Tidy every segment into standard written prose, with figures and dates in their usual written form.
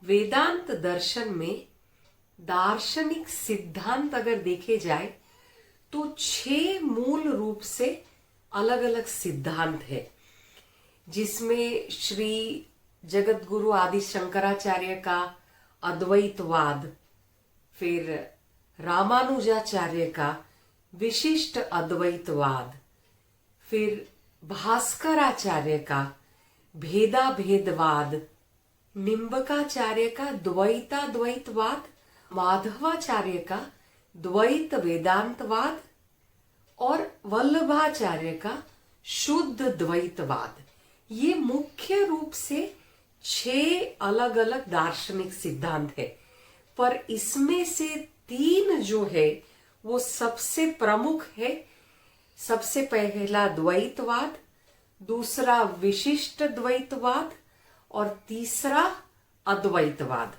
वेदांत दर्शन में दार्शनिक सिद्धांत अगर देखे जाए तो 6 मूल रूप से अलग अलग सिद्धांत है, जिसमें श्री जगत गुरु आदि शंकराचार्य का अद्वैतवाद, फिर रामानुजाचार्य का विशिष्ट अद्वैतवाद, फिर भास्कराचार्य का भेदा भेदवाद, निम्बकाचार्य का द्वैताद्वैतवाद, माधवाचार्य का द्वैत वेदांतवाद और वल्लभाचार्य का शुद्ध द्वैतवाद। ये मुख्य रूप से 6 अलग अलग दार्शनिक सिद्धांत है, पर इसमें से 3 जो है वो सबसे प्रमुख है। सबसे पहला द्वैतवाद, दूसरा विशिष्ट द्वैतवाद और तीसरा अद्वैतवाद।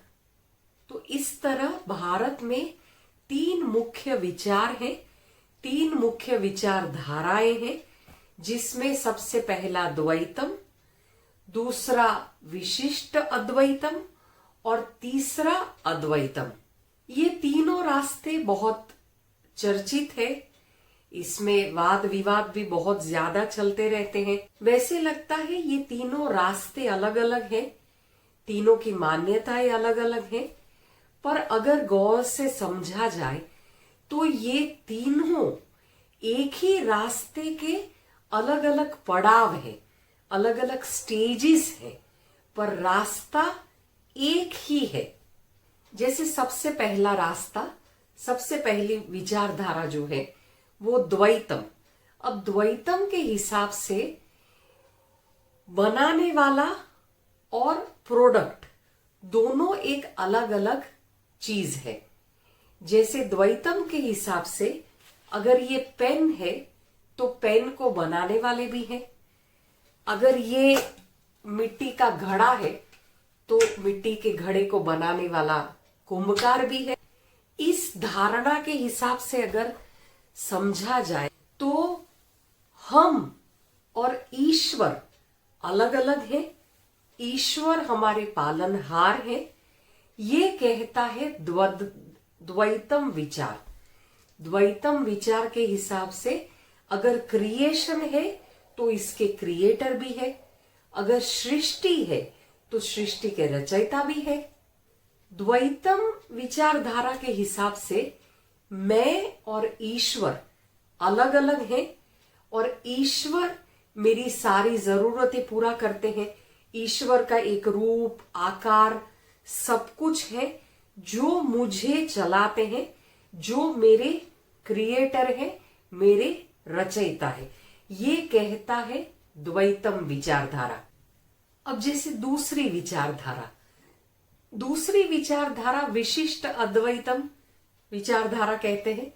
तो इस तरह भारत में 3 मुख्य विचार हैं, 3 मुख्य विचारधाराएं हैं, जिसमें सबसे पहला द्वैतम, दूसरा विशिष्ट अद्वैतम और तीसरा अद्वैतम। ये तीनों रास्ते बहुत चर्चित है, इसमें वाद विवाद भी बहुत ज्यादा चलते रहते हैं। वैसे लगता है ये तीनों रास्ते अलग अलग हैं, तीनों की मान्यताएं अलग अलग हैं, पर अगर गौर से समझा जाए तो ये तीनों एक ही रास्ते के अलग अलग पड़ाव है, अलग अलग स्टेजेस है, पर रास्ता एक ही है। जैसे सबसे पहला रास्ता, सबसे पहली विचारधारा जो है वो द्वैतम। अब द्वैतम के हिसाब से बनाने वाला और प्रोडक्ट दोनों एक अलग अलग चीज है। जैसे द्वैतम के हिसाब से अगर ये पेन है तो पेन को बनाने वाले भी हैं, अगर ये मिट्टी का घड़ा है तो मिट्टी के घड़े को बनाने वाला कुंभकार भी है। इस धारणा के हिसाब से अगर समझा जाए तो हम और ईश्वर अलग अलग हैं। ईश्वर हमारे पालनहार है, ये कहता है द्वैतम विचार। द्वैतम विचार के हिसाब से अगर क्रिएशन है तो इसके क्रिएटर भी है, अगर सृष्टि है तो सृष्टि के रचयिता भी है। द्वैतम विचारधारा के हिसाब से मैं और ईश्वर अलग अलग हैं और ईश्वर मेरी सारी जरूरतें पूरा करते हैं। ईश्वर का एक रूप, आकार, सब कुछ है जो मुझे चलाते हैं, जो मेरे क्रिएटर है, मेरे रचयिता है। ये कहता है द्वैतम विचारधारा। अब जैसे दूसरी विचारधारा विशिष्ट अद्वैतम विचारधारा कहते हैं।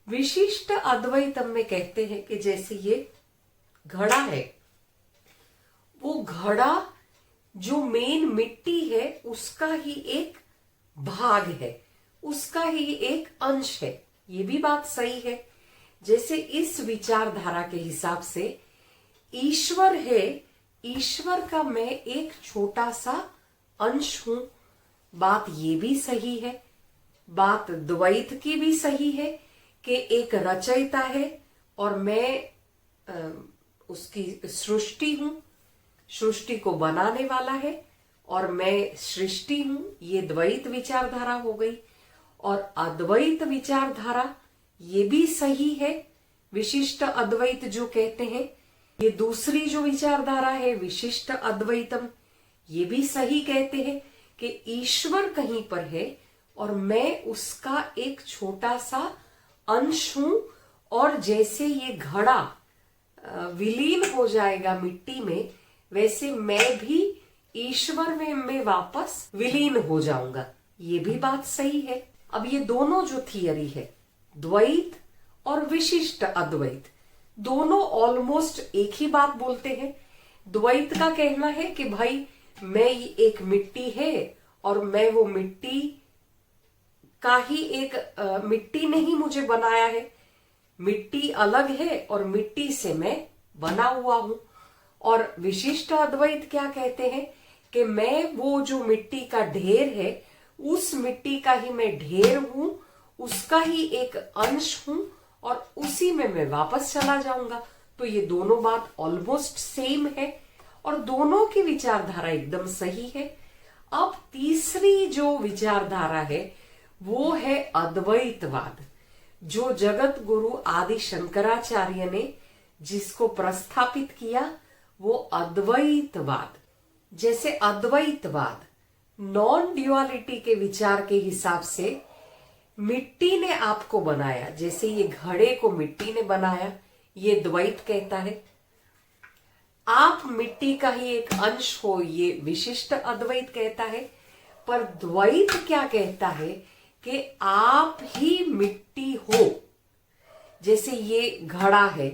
विशिष्ट अद्वैतम में कहते हैं कि जैसे ये घड़ा है, वो घड़ा जो मेन मिट्टी है उसका ही एक भाग है, उसका ही एक अंश है। ये भी बात सही है। जैसे इस विचारधारा के हिसाब से ईश्वर है, ईश्वर का मैं एक छोटा सा अंश हूं। बात ये भी सही है। बात द्वैत की भी सही है कि एक रचयिता है और मैं उसकी सृष्टि हूं, सृष्टि को बनाने वाला है और मैं सृष्टि हूं। ये द्वैत विचारधारा हो गई। और अद्वैत विचारधारा ये भी सही है। विशिष्ट अद्वैत जो कहते हैं, ये दूसरी जो विचारधारा है विशिष्ट अद्वैतम, ये भी सही कहते हैं कि ईश्वर कहीं पर है और मैं उसका एक छोटा सा अंश हूं। और जैसे ये घड़ा विलीन हो जाएगा मिट्टी में, वैसे मैं भी ईश्वर में वापस विलीन हो जाऊंगा। ये भी बात सही है। अब ये दोनों जो थियरी है, द्वैत और विशिष्ट अद्वैत, दोनों ऑलमोस्ट एक ही बात बोलते हैं। द्वैत का कहना है कि भाई मैं एक मिट्टी है और मैं वो मिट्टी का ही एक मिट्टी ने ही मुझे बनाया है। मिट्टी अलग है और मिट्टी से मैं बना हुआ हूं। और विशिष्ट अद्वैत क्या कहते हैं कि मैं वो जो मिट्टी का ढेर है उस मिट्टी का ही मैं ढेर हूं, उसका ही एक अंश हूं और उसी में मैं वापस चला जाऊंगा। तो ये दोनों बात ऑलमोस्ट सेम है और दोनों की विचारधारा एकदम सही है। अब तीसरी जो विचारधारा है वो है अद्वैतवाद, जो जगत गुरु आदि शंकराचार्य ने जिसको प्रस्थापित किया वो अद्वैतवाद। जैसे अद्वैतवाद नॉन ड्युअलिटी के विचार के हिसाब से मिट्टी ने आपको बनाया, जैसे ये घड़े को मिट्टी ने बनाया, ये द्वैत कहता है। आप मिट्टी का ही एक अंश हो, ये विशिष्ट अद्वैत कहता है। पर द्वैत क्या कहता है कि आप ही मिट्टी हो। जैसे ये घड़ा है,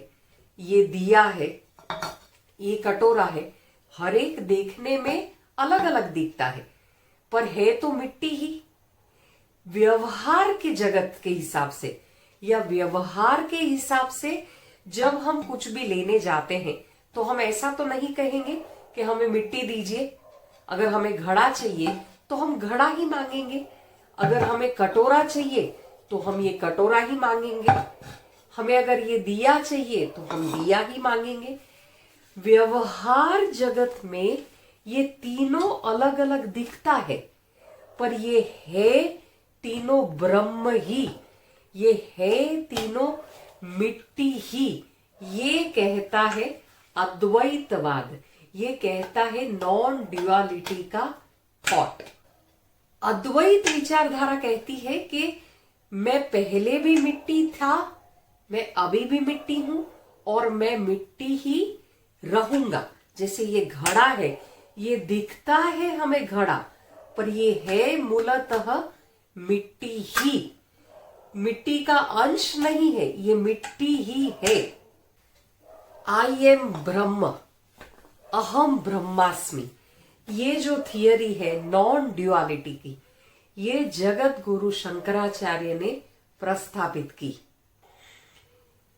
ये दिया है, ये कटोरा है, हर एक देखने में अलग अलग दिखता है पर है तो मिट्टी ही। व्यवहार के जगत के हिसाब से या व्यवहार के हिसाब से जब हम कुछ भी लेने जाते हैं तो हम ऐसा तो नहीं कहेंगे कि हमें मिट्टी दीजिए। अगर हमें घड़ा चाहिए तो हम घड़ा ही मांगेंगे, अगर हमें कटोरा चाहिए तो हम ये कटोरा ही मांगेंगे, हमें अगर ये दिया चाहिए तो हम दिया ही मांगेंगे। व्यवहार जगत में ये तीनों अलग अलग दिखता है पर ये है तीनों ब्रह्म ही, ये है तीनों मिट्टी ही। ये कहता है अद्वैतवाद, ये कहता है नॉन ड्युअलिटी का थॉट। अद्वैत विचारधारा कहती है कि मैं पहले भी मिट्टी था, मैं अभी भी मिट्टी हूं और मैं मिट्टी ही रहूंगा। जैसे ये घड़ा है, ये दिखता है हमें घड़ा पर ये है मूलतः मिट्टी ही, मिट्टी का अंश नहीं है, ये मिट्टी ही है। आई एम ब्रह्म, अहम ब्रह्मास्मि, ये जो थियरी है नॉन ड्युअलिटी की, ये जगत गुरु शंकराचार्य ने प्रस्थापित की।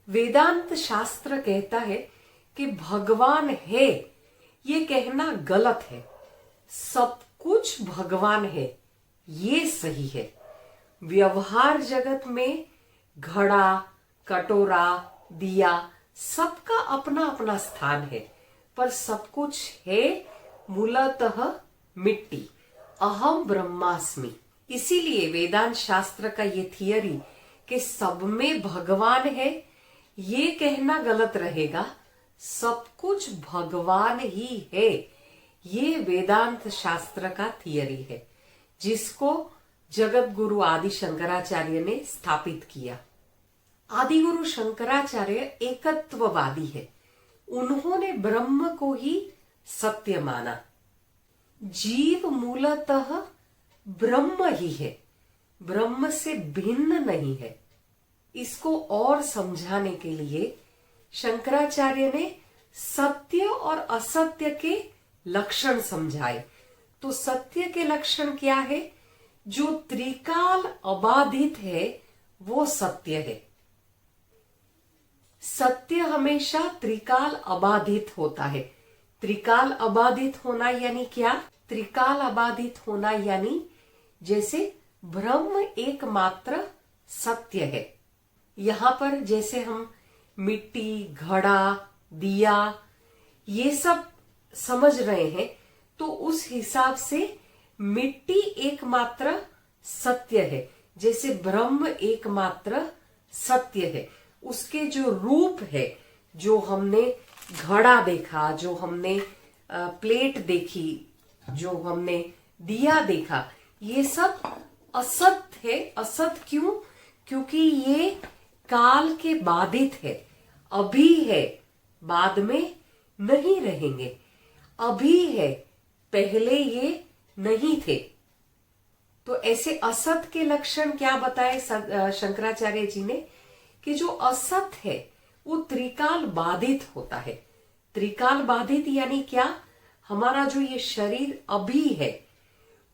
वेदांत शास्त्र कहता है कि भगवान है, ये कहना गलत है। सब कुछ भगवान है, ये सही है। व्यवहार जगत में घड़ा, कटोरा, दिया सबका अपना अपना स्थान है पर सब कुछ है मूलतः मिट्टी। अहम ब्रह्मास्मि, इसीलिए वेदांत शास्त्र का ये थियरी कि सब में भगवान है ये कहना गलत रहेगा। सब कुछ भगवान ही है, ये वेदांत शास्त्र का थियरी है जिसको जगत गुरु आदि शंकराचार्य ने स्थापित किया। आदि गुरु शंकराचार्य एकत्ववादी है, उन्होंने ब्रह्म को ही सत्य माना। जीव मूलतः ब्रह्म ही है, ब्रह्म से भिन्न नहीं है। इसको और समझाने के लिए शंकराचार्य ने सत्य और असत्य के लक्षण समझाए। तो सत्य के लक्षण क्या है? जो त्रिकाल अबाधित है वो सत्य है। सत्य हमेशा त्रिकाल अबाधित होता है। त्रिकाल अबाधित होना यानी क्या? त्रिकाल अबाधित होना यानी जैसे ब्रह्म एकमात्र सत्य है। यहां पर जैसे हम मिट्टी, घड़ा, दिया ये सब समझ रहे हैं तो उस हिसाब से मिट्टी एकमात्र सत्य है, जैसे ब्रह्म एकमात्र सत्य है। उसके जो रूप है, जो हमने घड़ा देखा, जो हमने प्लेट देखी, जो हमने दिया देखा, ये सब असत है। असत क्यों? क्योंकि ये काल के बाधित है। अभी है, बाद में नहीं रहेंगे। अभी है, पहले ये नहीं थे। तो ऐसे असत के लक्षण क्या बताए शंकराचार्य जी ने? कि जो असत है वो त्रिकाल बाधित होता है। त्रिकाल बाधित यानी क्या? हमारा जो ये शरीर अभी है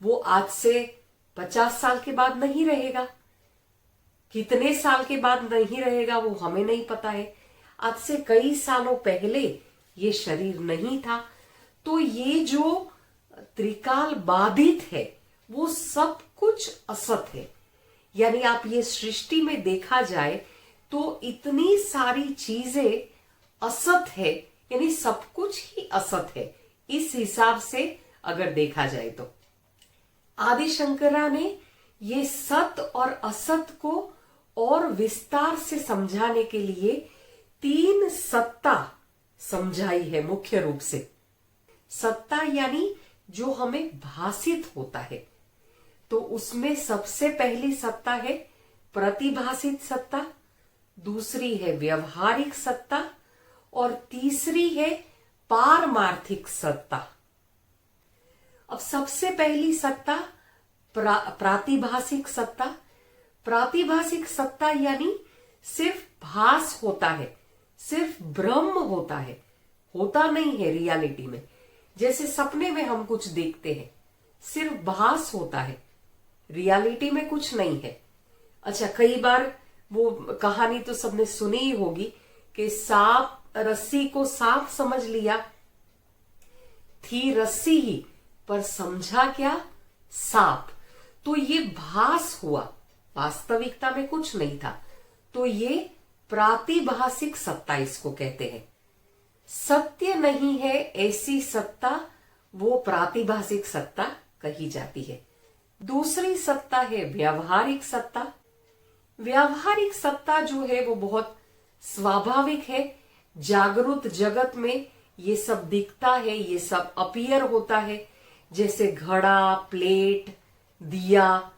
वो आज से 50 साल के बाद नहीं रहेगा। कितने साल के बाद नहीं रहेगा वो हमें नहीं पता है। आज से कई सालों पहले ये शरीर नहीं था। तो ये जो त्रिकाल बाधित है वो सब कुछ असत है। यानी आप ये सृष्टि में देखा जाए तो इतनी सारी चीजें असत है, यानी सब कुछ ही असत है इस हिसाब से अगर देखा जाए तो। आदि शंकरा ने ये सत और असत को और विस्तार से समझाने के लिए 3 सत्ता समझाई है। मुख्य रूप से सत्ता यानी जो हमें भासित होता है, तो उसमें सबसे पहली सत्ता है प्रतिभासित सत्ता, दूसरी है व्यवहारिक सत्ता और तीसरी है पारमार्थिक सत्ता। अब सबसे पहली सत्ता प्रातिभासिक सत्ता। प्रातिभासिक सत्ता यानी सिर्फ भास होता है, सिर्फ ब्रह्म होता है, होता नहीं है रियलिटी में। जैसे सपने में हम कुछ देखते हैं, सिर्फ भास होता है, रियलिटी में कुछ नहीं है। अच्छा, कई बार वो कहानी तो सबने सुनी ही होगी कि सांप रस्सी को सांप समझ लिया, थी रस्सी ही पर समझा क्या, सांप। तो ये भास हुआ, वास्तविकता में कुछ नहीं था। तो ये प्रातिभासिक सत्ता इसको कहते हैं। सत्य नहीं है ऐसी सत्ता वो प्रातिभासिक सत्ता कही जाती है। दूसरी सत्ता है व्यवहारिक सत्ता। व्यवहारिक सत्ता जो है वो बहुत स्वाभाविक है। जागृत जगत में ये सब दिखता है, ये सब अपीयर होता है, जैसे घड़ा, प्लेट, दिया,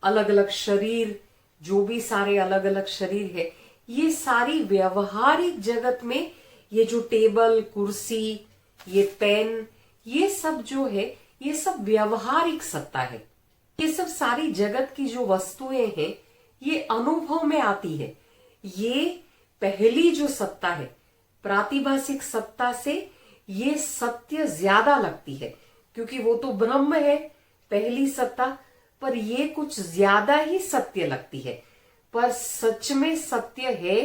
अलग अलग शरीर, जो भी सारे अलग अलग शरीर है, ये सारी व्यवहारिक जगत में, ये जो टेबल, कुर्सी, ये पेन, ये सब जो है ये सब व्यवहारिक सत्ता है। ये सब सारी जगत की जो वस्तुएं हैं ये अनुभव में आती है। ये पहली जो सत्ता है प्रातिभासिक सत्ता से ये सत्य ज्यादा लगती है, क्योंकि वो तो ब्रह्म है पहली सत्ता, पर ये कुछ ज्यादा ही सत्य लगती है, पर सच में सत्य है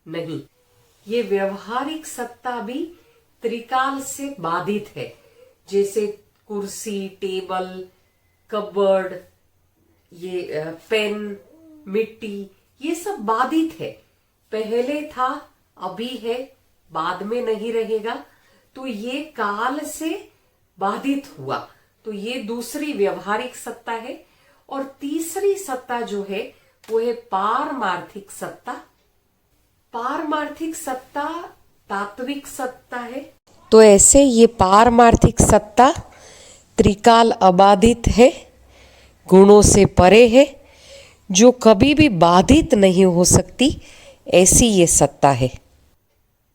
नहीं। ये व्यवहारिक सत्ता भी त्रिकाल से बाधित है, जैसे कुर्सी, टेबल, कबर्ड, ये पेन, मिट्टी, ये सब बाधित है। पहले था, अभी है, बाद में नहीं रहेगा, तो ये काल से बाधित हुआ। तो ये दूसरी व्यवहारिक सत्ता है। और तीसरी सत्ता जो है वो है पारमार्थिक सत्ता। पारमार्थिक सत्ता तात्विक सत्ता है। तो ऐसे ये पारमार्थिक सत्ता त्रिकाल अबाधित है, गुणों से परे है, जो कभी भी बाधित नहीं हो सकती, ऐसी ये सत्ता है।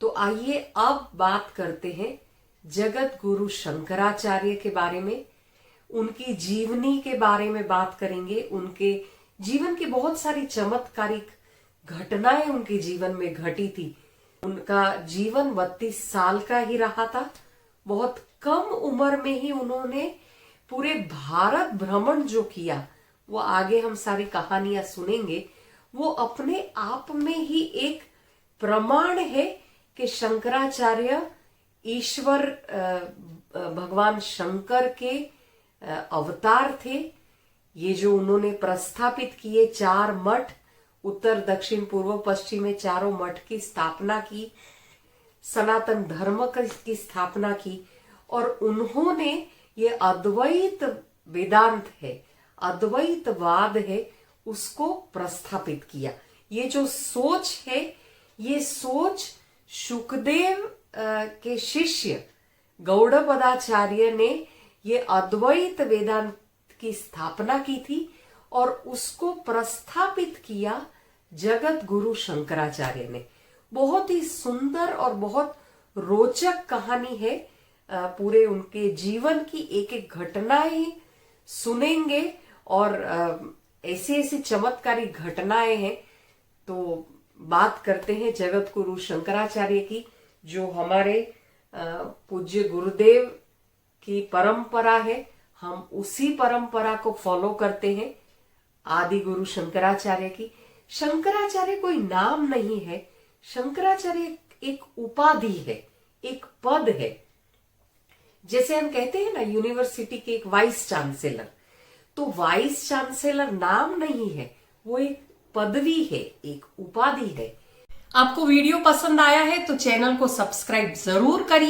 तो आइए अब बात करते हैं जगत गुरु शंकराचार्य के बारे में। उनकी जीवनी के बारे में बात करेंगे। उनके जीवन की बहुत सारी चमत्कारिक घटनाएं उनके जीवन में घटी थी। उनका जीवन 32 साल का ही रहा था। बहुत कम उम्र में ही उन्होंने पूरे भारत भ्रमण जो किया, वो आगे हम सारी कहानियां सुनेंगे। वो अपने आप में ही एक प्रमाण है कि शंकराचार्य ईश्वर भगवान शंकर के अवतार थे। ये जो उन्होंने प्रस्थापित किए 4 मठ, उत्तर, दक्षिण, पूर्व, पश्चिम में चारों मठ की स्थापना की, सनातन धर्म की स्थापना की, और उन्होंने ये अद्वैत वेदांत है, अद्वैतवाद है, उसको प्रस्थापित किया। ये जो सोच है, ये सोच शुकदेव के शिष्य गौड़पदाचार्य ने ये अद्वैत वेदांत की स्थापना की थी और उसको प्रस्थापित किया जगत गुरु शंकराचार्य ने। बहुत ही सुंदर और बहुत रोचक कहानी है। पूरे उनके जीवन की एक एक घटनाएं सुनेंगे और ऐसी ऐसी चमत्कारिक घटनाएं हैं। तो बात करते हैं जगत गुरु शंकराचार्य की, जो हमारे पूज्य गुरुदेव की परंपरा है। हम उसी परंपरा को फॉलो करते हैं, आदि गुरु शंकराचार्य की। शंकराचार्य कोई नाम नहीं है, शंकराचार्य एक उपाधि है, एक पद है। जैसे हम कहते हैं ना यूनिवर्सिटी के एक वाइस चांसलर, तो वाइस चांसलर नाम नहीं है, वो एक पदवी है, एक उपाधि है। आपको वीडियो पसंद आया है तो चैनल को सब्सक्राइब जरूर करिए।